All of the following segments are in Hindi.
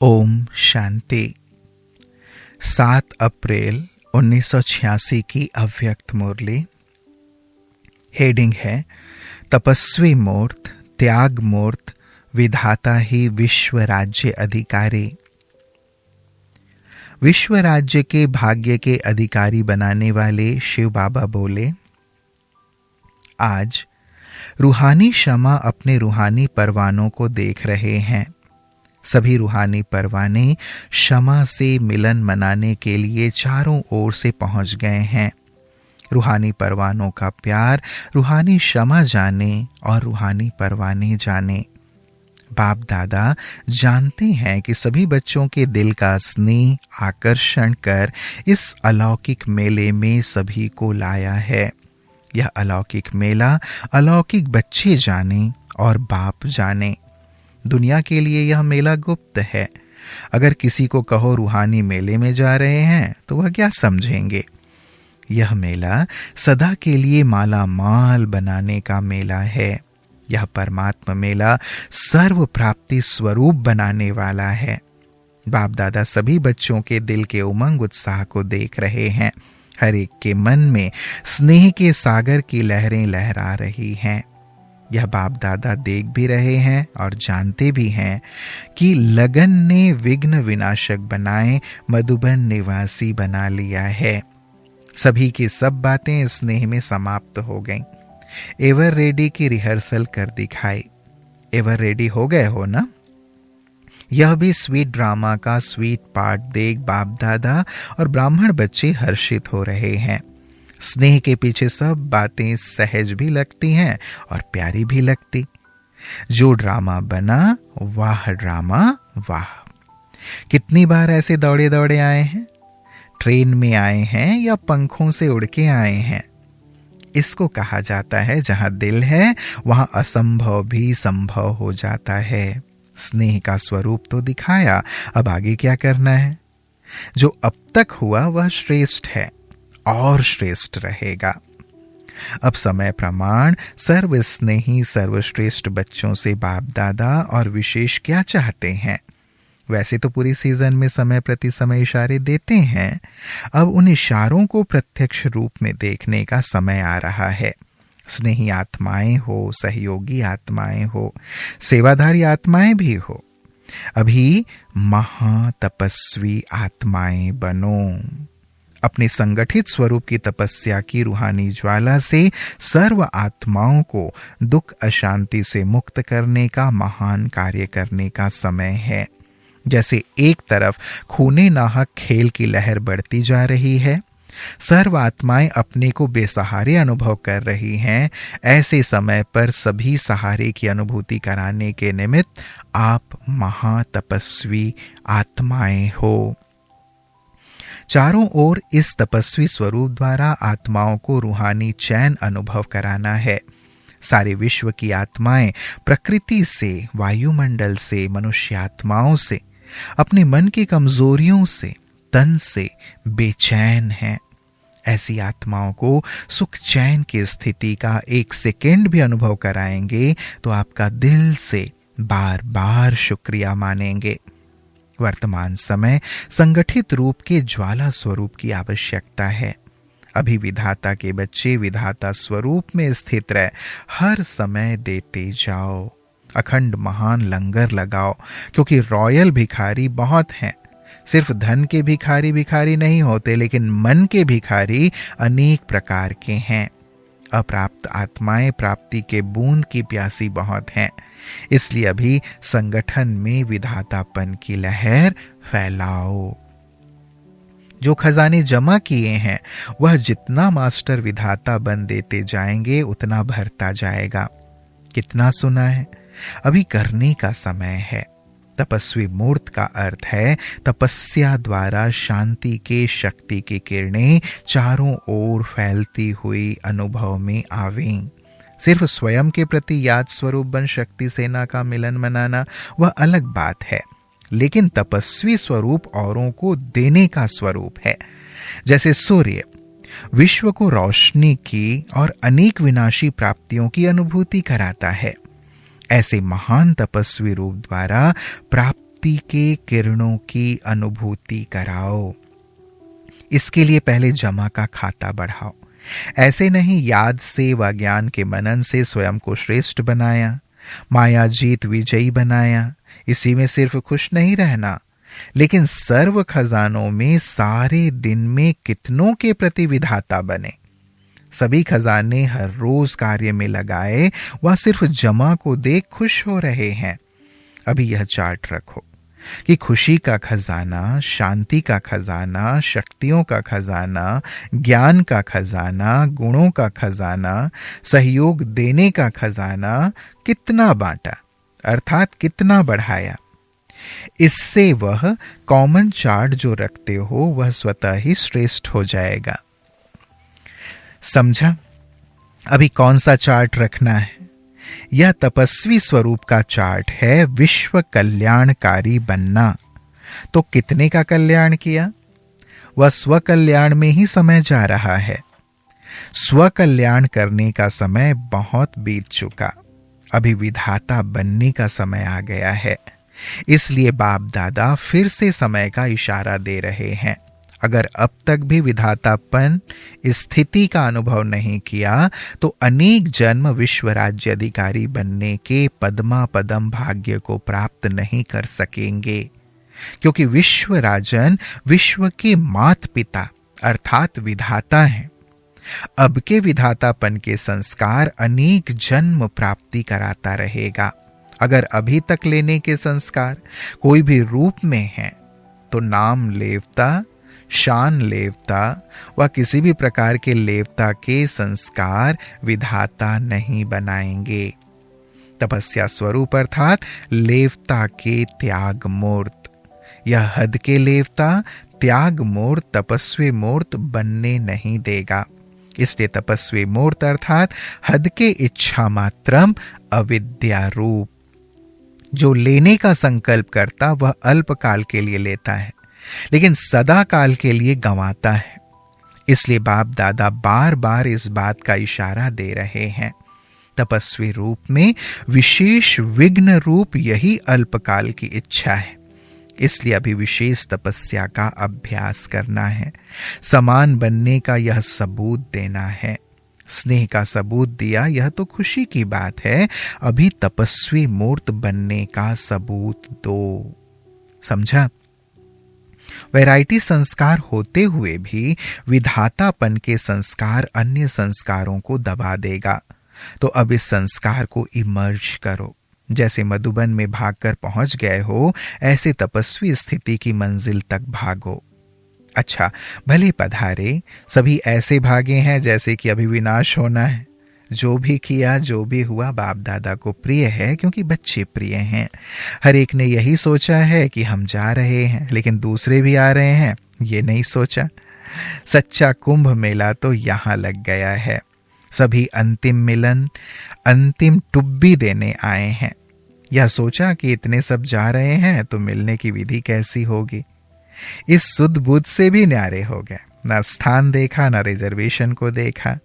ओम शांति। 7 अप्रैल 1986 की अव्यक्त मुरली। हेडिंग है तपस्वी मूर्त, त्याग मूर्त, विधाता ही विश्व राज्य अधिकारी। विश्व राज्य के भाग्य के अधिकारी बनाने वाले शिव बाबा बोले, आज रूहानी शमा अपने रूहानी परवानों को देख रहे हैं। सभी रूहानी परवाने क्षमा से मिलन मनाने के लिए चारों ओर से पहुंच गए हैं। रूहानी परवानों का प्यार रूहानी क्षमा जाने और रूहानी परवाने जाने। बाप दादा जानते हैं कि सभी बच्चों के दिल का स्नेह आकर्षण कर इस अलौकिक मेले में सभी को लाया है। यह अलौकिक मेला अलौकिक बच्चे जाने और बाप जाने। दुनिया के लिए यह मेला गुप्त है। अगर किसी को कहो रूहानी मेले में जा रहे हैं तो वह क्या समझेंगे। यह मेला सदा के लिए माला माल बनाने का मेला है। यह परमात्मा मेला सर्व प्राप्ति स्वरूप बनाने वाला है। बाप दादा सभी बच्चों के दिल के उमंग उत्साह को देख रहे हैं। हर एक के मन में स्नेह के सागर की लहरें लहरा रही हैं। यह बाप दादा देख भी रहे हैं और जानते भी हैं कि लगन ने विघ्न विनाशक बनाए मधुबन निवासी बना लिया है। सभी की सब बातें स्नेह में समाप्त हो गईं। एवर रेडी की रिहर्सल कर दिखाई। एवर रेडी हो गए हो ना। यह भी स्वीट ड्रामा का स्वीट पार्ट देख बाप दादा और ब्राह्मण बच्चे हर्षित हो रहे हैं। स्नेह के पीछे सब बातें सहज भी लगती हैं और प्यारी भी लगती। जो ड्रामा बना वाह ड्रामा वाह। कितनी बार ऐसे दौड़े दौड़े आए हैं। ट्रेन में आए हैं या पंखों से उड़ के आए हैं। इसको कहा जाता है जहां दिल है वहां असंभव भी संभव हो जाता है। स्नेह का स्वरूप तो दिखाया, अब आगे क्या करना है। जो अब तक हुआ वह श्रेष्ठ है और श्रेष्ठ रहेगा। अब समय प्रमाण सर्व स्नेही सर्वश्रेष्ठ बच्चों से बाप दादा और विशेष क्या चाहते हैं। वैसे तो पूरी सीजन में समय प्रति समय इशारे देते हैं। अब उन इशारों को प्रत्यक्ष रूप में देखने का समय आ रहा है। स्नेही आत्माएं हो, सहयोगी आत्माएं हो, सेवाधारी आत्माएं भी हो। अभी महातपस्वी आत्माएं बनो। अपने संगठित स्वरूप की तपस्या की रूहानी ज्वाला से सर्व आत्माओं को दुख अशांति से मुक्त करने का महान कार्य करने का समय है। जैसे एक तरफ खूने नाहक खेल की लहर बढ़ती जा रही है, सर्व आत्माएं अपने को बेसहारे अनुभव कर रही हैं, ऐसे समय पर सभी सहारे की अनुभूति कराने के निमित्त आप महातपस्वी आत्माएं हो। चारों ओर इस तपस्वी स्वरूप द्वारा आत्माओं को रूहानी चैन अनुभव कराना है। सारे विश्व की आत्माएं प्रकृति से, वायुमंडल से, मनुष्य आत्माओं से, अपने मन की कमजोरियों से, तन से बेचैन हैं। ऐसी आत्माओं को सुख चैन की स्थिति का एक सेकेंड भी अनुभव कराएंगे तो आपका दिल से बार बार शुक्रिया मानेंगे। वर्तमान समय संगठित रूप के ज्वाला स्वरूप की आवश्यकता है। अभी विधाता के बच्चे विधाता स्वरूप में स्थित रह हर समय देते जाओ। अखंड महान लंगर लगाओ, क्योंकि रॉयल भिखारी बहुत हैं। सिर्फ धन के भिखारी भिखारी नहीं होते, लेकिन मन के भिखारी अनेक प्रकार के हैं। अप्राप्त आत्माएं प्राप्ति के बूंद की प्यासी बहुत हैं। इसलिए अभी संगठन में विधातापन की लहर फैलाओ। जो खजाने जमा किए हैं वह जितना मास्टर विधाता बन देते जाएंगे उतना भरता जाएगा। कितना सुना है, अभी करने का समय है। तपस्वी मूर्त का अर्थ है तपस्या द्वारा शांति के शक्ति की किरणें चारों ओर फैलती हुई अनुभव में आवें। सिर्फ स्वयं के प्रति याद स्वरूप बन शक्ति सेना का मिलन मनाना वह अलग बात है, लेकिन तपस्वी स्वरूप औरों को देने का स्वरूप है। जैसे सूर्य विश्व को रोशनी की और अनेक विनाशी प्राप्तियों की अनुभूति कराता है, ऐसे महान तपस्वी रूप द्वारा प्राप्त मुक्ति के किरणों की अनुभूति कराओ। इसके लिए पहले जमा का खाता बढ़ाओ। ऐसे नहीं याद से व ज्ञान के मनन से स्वयं को श्रेष्ठ बनाया, माया जीत विजयी बनाया। इसी में सिर्फ खुश नहीं रहना, लेकिन सर्व खजानों में सारे दिन में कितनों के प्रति विधाता बने। सभी खजाने हर रोज कार्य में लगाए, वह सिर्फ जमा को देख खुश हो रहे हैं। अभी यह चार्ट रखो कि खुशी का खजाना, शांति का खजाना, शक्तियों का खजाना, ज्ञान का खजाना, गुणों का खजाना, सहयोग देने का खजाना कितना बांटा, अर्थात कितना बढ़ाया। इससे वह कॉमन चार्ट जो रखते हो वह स्वतः ही श्रेष्ठ हो जाएगा। समझा? अभी कौन सा चार्ट रखना है? यह तपस्वी स्वरूप का चार्ट है, विश्व कल्याणकारी बनना। तो कितने का कल्याण किया? वह स्व कल्याण में ही समय जा रहा है। स्व कल्याण करने का समय बहुत बीत चुका, अभी विधाता बनने का समय आ गया है। इसलिए बाप दादा फिर से समय का इशारा दे रहे हैं। अगर अब तक भी विधातापन स्थिति का अनुभव नहीं किया तो अनेक जन्म विश्व राज्य अधिकारी बनने के पद्मा पदम भाग्य को प्राप्त नहीं कर सकेंगे, क्योंकि विश्व राजन विश्व के मात पिता अर्थात विधाता हैं। अब के विधातापन के संस्कार अनेक जन्म प्राप्ति कराता रहेगा। अगर अभी तक लेने के संस्कार कोई भी रूप में हैं तो नाम लेवता, शान लेवता व किसी भी प्रकार के लेवता के संस्कार विधाता नहीं बनाएंगे। तपस्या स्वरूप अर्थात लेवता के त्याग मूर्त, यह हद के लेवता त्याग मूर्त तपस्वी मूर्त बनने नहीं देगा। इसलिए तपस्वी मूर्त अर्थात हद के इच्छा मात्रम अविद्या रूप, जो लेने का संकल्प करता वह अल्पकाल के लिए लेता है लेकिन सदा काल के लिए गंवाता है। इसलिए बाप दादा बार बार इस बात का इशारा दे रहे हैं। तपस्वी रूप में विशेष विघ्न रूप यही अल्पकाल की इच्छा है। इसलिए अभी विशेष तपस्या का अभ्यास करना है। समान बनने का यह सबूत देना है। स्नेह का सबूत दिया, यह तो खुशी की बात है। अभी तपस्वी मूर्त बनने का सबूत दो। समझा? वैरायटी संस्कार होते हुए भी विधातापन के संस्कार अन्य संस्कारों को दबा देगा। तो अब इस संस्कार को इमर्ज करो। जैसे मधुबन में भागकर पहुंच गए हो, ऐसे तपस्वी स्थिति की मंजिल तक भागो। अच्छा, भले पधारे, सभी ऐसे भागे हैं जैसे कि अभी विनाश होना है। जो भी किया, जो भी हुआ, बाप दादा को प्रिय है क्योंकि बच्चे प्रिय हैं। हर एक ने यही सोचा है कि हम जा रहे हैं, लेकिन दूसरे भी आ रहे हैं, ये नहीं सोचा। सच्चा कुंभ मेला तो यहां लग गया है। सभी अंतिम मिलन, अंतिम टुब्बी देने आए हैं। यह सोचा कि इतने सब जा रहे हैं तो मिलने की विधि कैसी होगी। इस सुध बुध से भी न्यारे हो गए। ना स्थान देखा, ना रिजर्वेशन को देखा।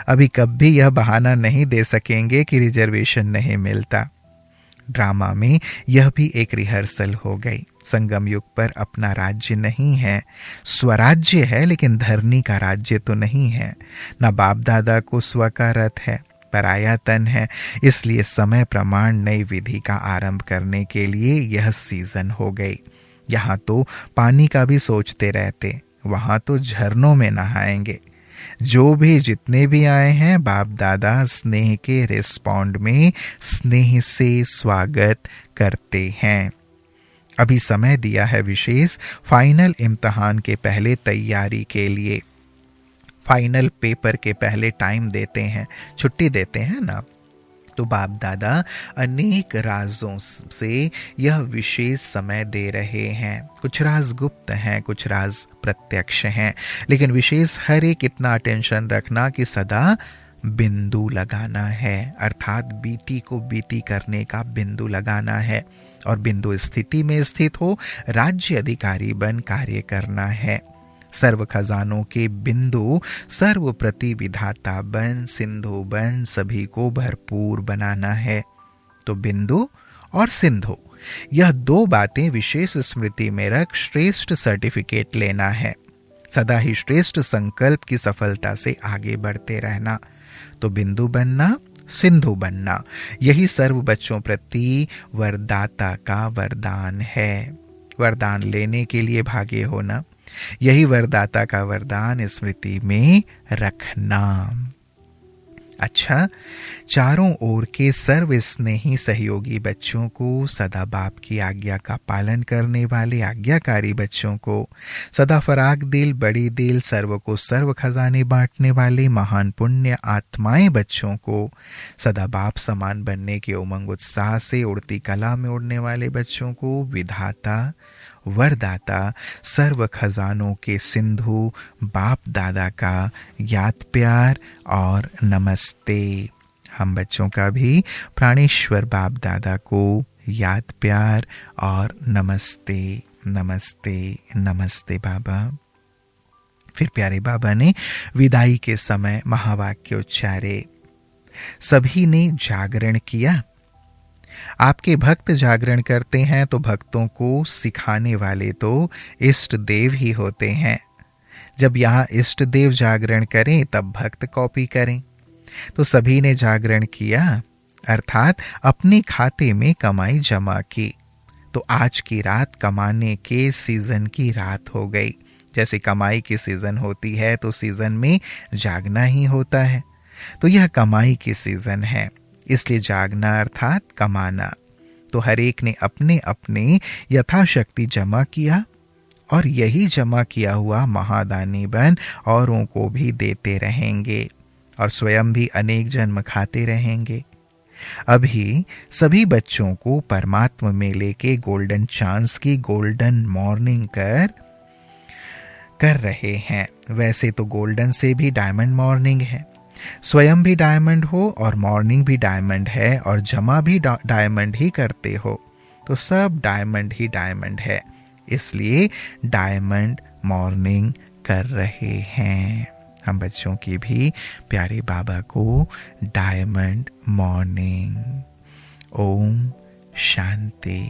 अभी कभी यह बहाना नहीं दे सकेंगे कि रिजर्वेशन नहीं मिलता। ड्रामा में यह भी एक रिहर्सल हो गई। संगम युग पर अपना राज्य नहीं है, स्वराज्य है, लेकिन धरनी का राज्य तो नहीं है। ना बाप दादा को स्व का रथ है, पराया तन है। इसलिए समय प्रमाण नई विधि का आरंभ करने के लिए यह सीजन हो गई। यहाँ तो पानी का भी सोचते रहते, वहां तो झरनों में नहाएंगे। जो भी जितने भी आए हैं, बाप दादा स्नेह के रिस्पॉन्ड में स्नेह से स्वागत करते हैं। अभी समय दिया है विशेष फाइनल इम्तिहान के पहले तैयारी के लिए। फाइनल पेपर के पहले टाइम देते हैं, छुट्टी देते हैं ना। तो बाप दादा अनेक राजों से यह विशेष समय दे रहे हैं। कुछ राज गुप्त हैं, कुछ राज प्रत्यक्ष हैं, लेकिन विशेष हर एक इतना अटेंशन रखना कि सदा बिंदु लगाना है, अर्थात बीती को बीती करने का बिंदु लगाना है। और बिंदु स्थिति में स्थित हो राज्य अधिकारी बन कार्य करना है। सर्व खजानों के बिंदु सर्व प्रति विधाता बन, सिंधु बन, सभी को भरपूर बनाना है। तो बिंदु और सिंधु यह 2 बातें विशेष स्मृति में रख श्रेष्ठ सर्टिफिकेट लेना है। सदा ही श्रेष्ठ संकल्प की सफलता से आगे बढ़ते रहना। तो बिंदु बनना, सिंधु बनना, यही सर्व बच्चों प्रति वरदाता का वरदान है। वरदान लेने के लिए भागे होना, यही वरदाता का वरदान स्मृति में रखना। अच्छा, चारों ओर के सर्व स्नेही सहयोगी बच्चों को, सदा बाप की आज्ञा का पालन करने वाले आज्ञाकारी बच्चों को, सदा फराक दिल, बड़ी दिल, सर्व को सर्व खजाने बांटने वाले महान पुण्य आत्माएं बच्चों को, सदा बाप समान बनने के उमंग उत्साह से उड़ती कला में उड़ने वाले बच्चों को, विधाता वरदाता सर्व खजानों के सिंधु बाप दादा का याद प्यार और नमस्ते। हम बच्चों का भी प्राणेश्वर बाप दादा को याद प्यार और नमस्ते, नमस्ते, नमस्ते बाबा। फिर प्यारे बाबा ने विदाई के समय महावाक्य उच्चारे। सभी ने जागरण किया। आपके भक्त जागरण करते हैं तो भक्तों को सिखाने वाले तो इष्ट देव ही होते हैं। जब यहाँ इष्ट देव जागरण करें तब भक्त कॉपी करें। तो सभी ने जागरण किया, अर्थात अपने खाते में कमाई जमा की। तो आज की रात कमाने के सीजन की रात हो गई। जैसे कमाई की सीजन होती है तो सीजन में जागना ही होता है। तो यह कमाई की सीजन है, इसलिए जागना अर्थात कमाना। तो हर एक ने अपने अपने यथाशक्ति जमा किया और यही जमा किया हुआ महादानी बन औरों को भी देते रहेंगे और स्वयं भी अनेक जन्म खाते रहेंगे। अभी सभी बच्चों को परमात्मा मेले के गोल्डन चांस की गोल्डन मॉर्निंग कर रहे हैं। वैसे तो गोल्डन से भी डायमंड मॉर्निंग है। स्वयं भी डायमंड हो और मॉर्निंग भी डायमंड है और जमा भी डायमंड ही करते हो, तो सब डायमंड ही डायमंड है। इसलिए डायमंड मॉर्निंग कर रहे हैं। हम बच्चों की भी प्यारे बाबा को डायमंड मॉर्निंग। ओम शांति।